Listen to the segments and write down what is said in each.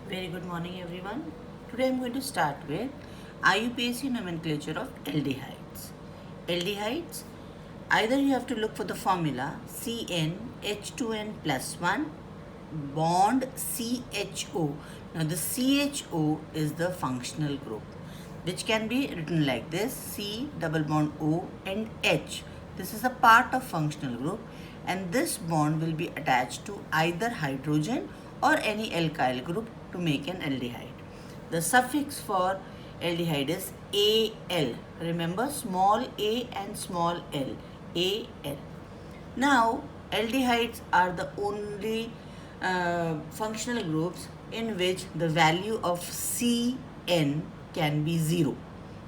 Very good morning, everyone. Today I'm going to start with IUPAC nomenclature of aldehydes. Aldehydes, either you have to look for the formula CnH2n plus 1 bond CHO. Now the CHO is the functional group, which can be written like this: C double bond O and H. This is a part of functional group, and this bond will be attached to either hydrogen or any alkyl group to make an aldehyde. The suffix for aldehyde is Al. Remember, small a and small l. Al. Now, aldehydes are the only functional groups in which the value of Cn can be 0,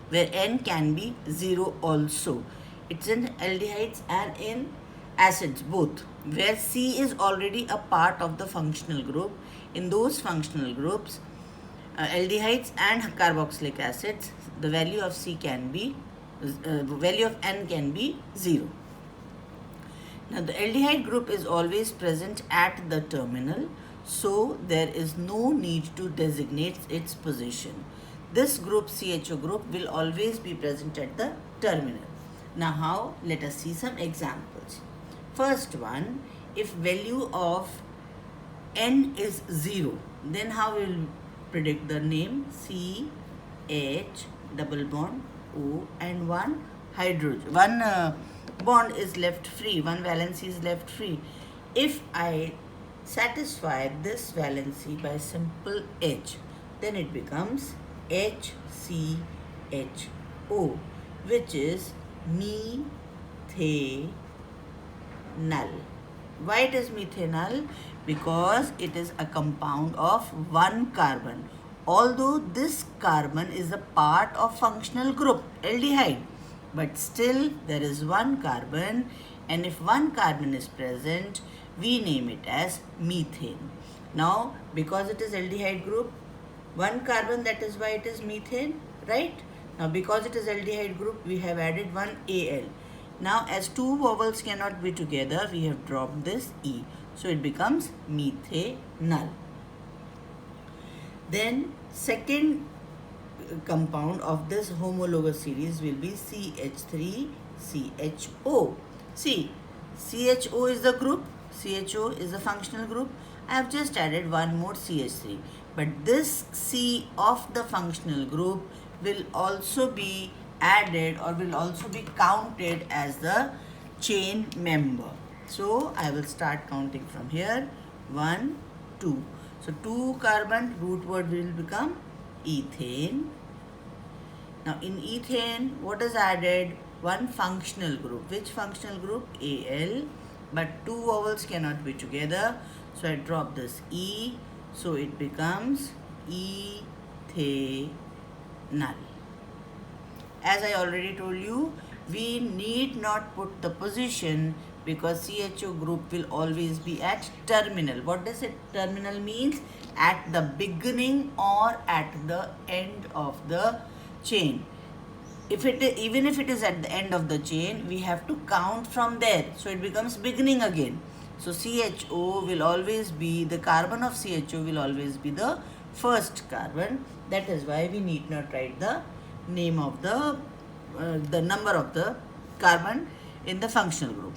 where n can be 0 also. It's in aldehydes and in acids both, where C is already a part of the functional group. In those functional groups, aldehydes and carboxylic acids, the value of C can be, value of N can be 0. Now the aldehyde group is always present at the terminal, so there is no need to designate its position. This group, CHO group, will always be present at the terminal. Now how? Let us see some examples. First one, if value of N is 0, then how we will predict the name? CH double bond O and one hydrogen. One bond is left free, one valency is left free. If I satisfy this valency by simple H, then it becomes HCHO, which is methanol. Why it is methanol? Because it is a compound of one carbon. Although this carbon is a part of functional group aldehyde, but still there is one carbon, and if one carbon is present, we name it as methane. Now, because it is aldehyde group, one carbon, that is why it is methane, right? Now, because it is aldehyde group, we have added one Al. Now, as two vowels cannot be together, we have dropped this E. So, it becomes methanol. Then, second compound of this homologous series will be CH3CHO. See, CHO is the group, CHO is the functional group. I have just added one more CH3. But this C of the functional group will also be added or will also be counted as the chain member. So I will start counting from here. 1, 2. So 2 carbon root word will become ethane. Now in ethane, what is added? One functional group. Which functional group? Al. But two vowels cannot be together. So I drop this E. So it becomes ethanol. As I already told you, we need not put the position because CHO group will always be at terminal. What does it terminal means? At the beginning or at the end of the chain. Even if it is at the end of the chain, we have to count from there. So it becomes beginning again. So CHO will always be, the carbon of CHO will always be the first carbon. That is why we need not write the name of the number of the carbon in the functional group.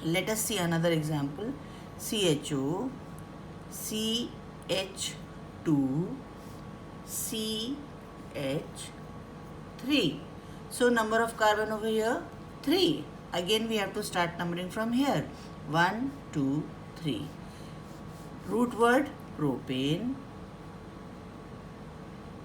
Let us see another example. CHO, CH2, CH3. So number of carbon over here, 3. Again we have to start numbering from here. 1, 2, 3. Root word, propane.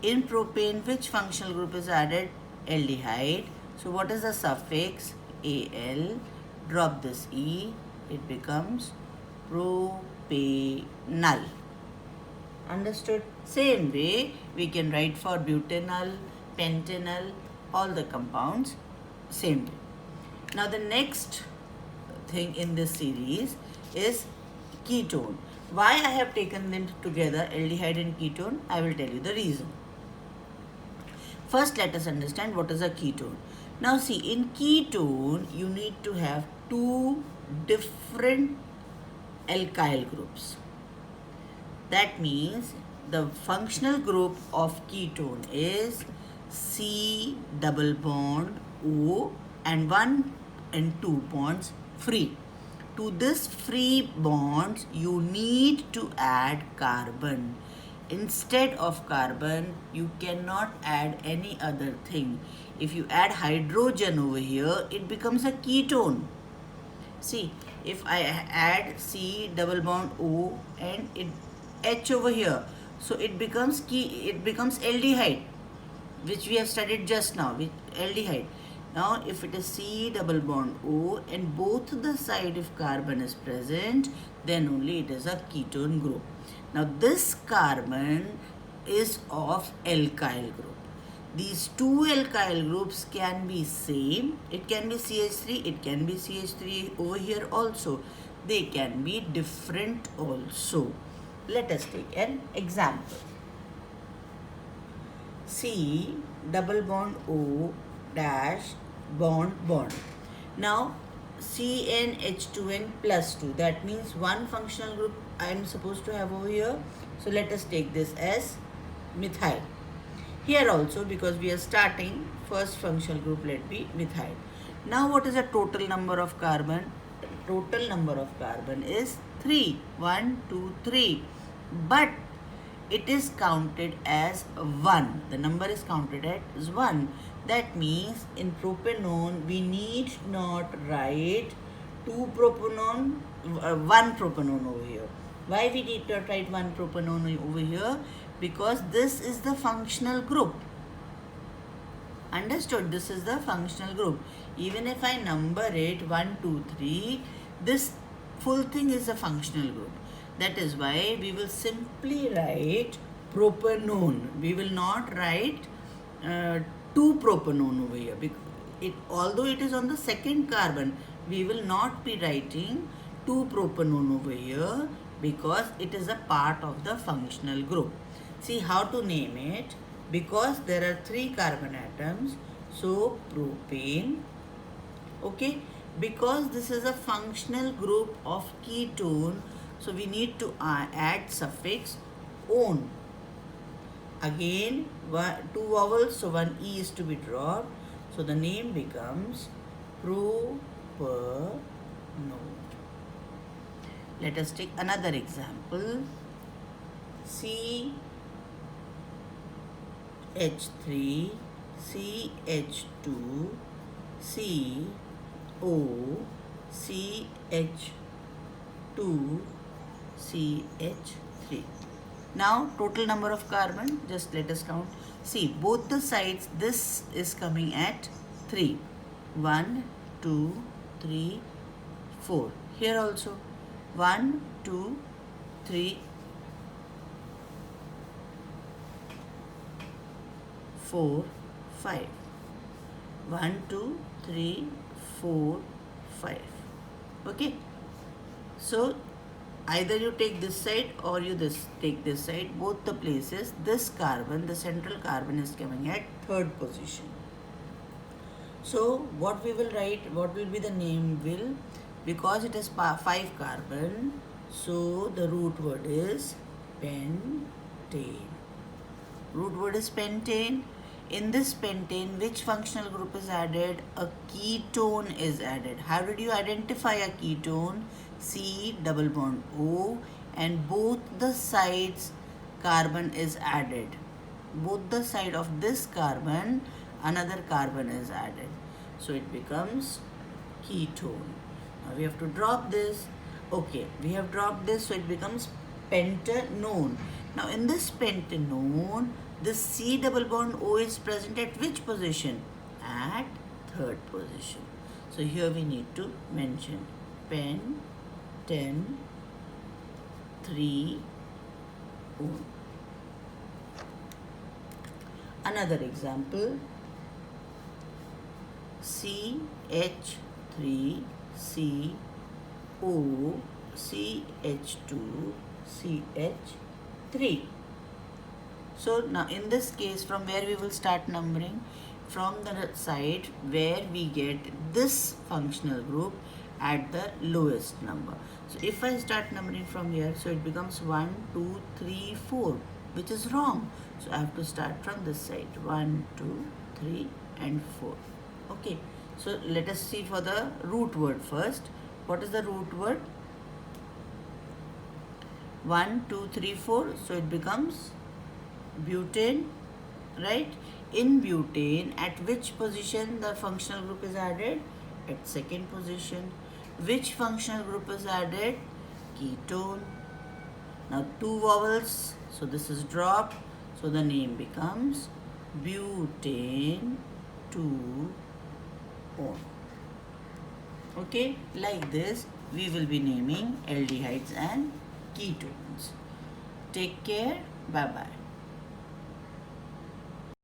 In propane, which functional group is added? Aldehyde. So what is the suffix? Al. Drop this E. It becomes propanol. Understood? Same way, we can write for butanol, pentanol, all the compounds, same way. Now the next thing in this series is ketone. Why I have taken them together, aldehyde and ketone, I will tell you the reason. First, let us understand what is a ketone. Now see, in ketone, you need to have two different alkyl groups. That means the functional group of ketone is C double bond O and 1 and 2 bonds free. To this free bonds, you need to add carbon. Instead of carbon, you cannot add any other thing. If you add hydrogen over here, it becomes a ketone. See, if I add C double bond O and it H over here, so it becomes aldehyde, which we have studied just now with aldehyde. Now if it is C double bond O and both the side if carbon is present, then only it is a ketone group. Now this carbon is of alkyl group. These two alkyl groups can be same. It can be CH3, it can be CH3 over here also. They can be different also. Let us take an example. C double bond O dash bond bond. Now CnH2n plus 2. That means one functional group I am supposed to have over here. So let us take this as methyl. Here also, because we are starting, first functional group let be methyl. Now what is the total number of carbon? Total number of carbon is 3. 1, 2, 3. But it is counted as 1. The number is counted as 1. That means in propanone, we need not write 2 propanone, 1 propanone over here. Why we need to write 1 propanone over here? Because this is the functional group. Understood? This is the functional group. Even if I number it 1, 2, 3, this full thing is a functional group. That is why we will simply write propanone. We will not write 2 propanone over here. Although it is on the second carbon, we will not be writing 2 propanone over here because it is a part of the functional group. See how to name it. Because there are 3 carbon atoms, so propane. Okay, because this is a functional group of ketone, so we need to add suffix -one. Again, 2 vowels, so 1 E is to be dropped. So the name becomes propanone. Let us take another example. CH3, CH2, CO, CH2, CH3. Now total number of carbon, just let us count. See, both the sides, this is coming at 3. 1, 2, 3, 4. Here also 1, 2, 3, 4, 5. 1, 2, 3, 4, 5. Okay. So either you take this side or you take this side. Both the places, this carbon, the central carbon is coming at 3rd position. So what we will write, what will be the name will, because it is 5 carbon, so the root word is pentane. Root word is pentane. In this pentane, which functional group is added? A ketone is added. How did you identify a ketone? C double bond O and both the sides carbon is added. Both the side of this carbon, another carbon is added. So it becomes ketone. Now we have to drop this. Okay, we have dropped this, so it becomes pentanone. Now in this pentanone, this C double bond O is present at which position? At 3rd position. So here we need to mention pentan 3 O. Another example, CH3 CO CH2 CH3. So now in this case, from where we will start numbering? From the side where we get this functional group at the lowest number. So if I start numbering from here, so it becomes 1, 2, 3, 4. which is wrong. So I have to start from this side. 1, 2, 3 and 4. Okay. So let us see for the root word first. What is the root word? 1, 2, 3, 4. So it becomes butane, right? In butane, at which position the functional group is added? At second position. Which functional group is added? Ketone. Now two vowels, so this is dropped. So the name becomes butane 2-one. Okay, like this we will be naming aldehydes and ketones. Take care. Bye bye.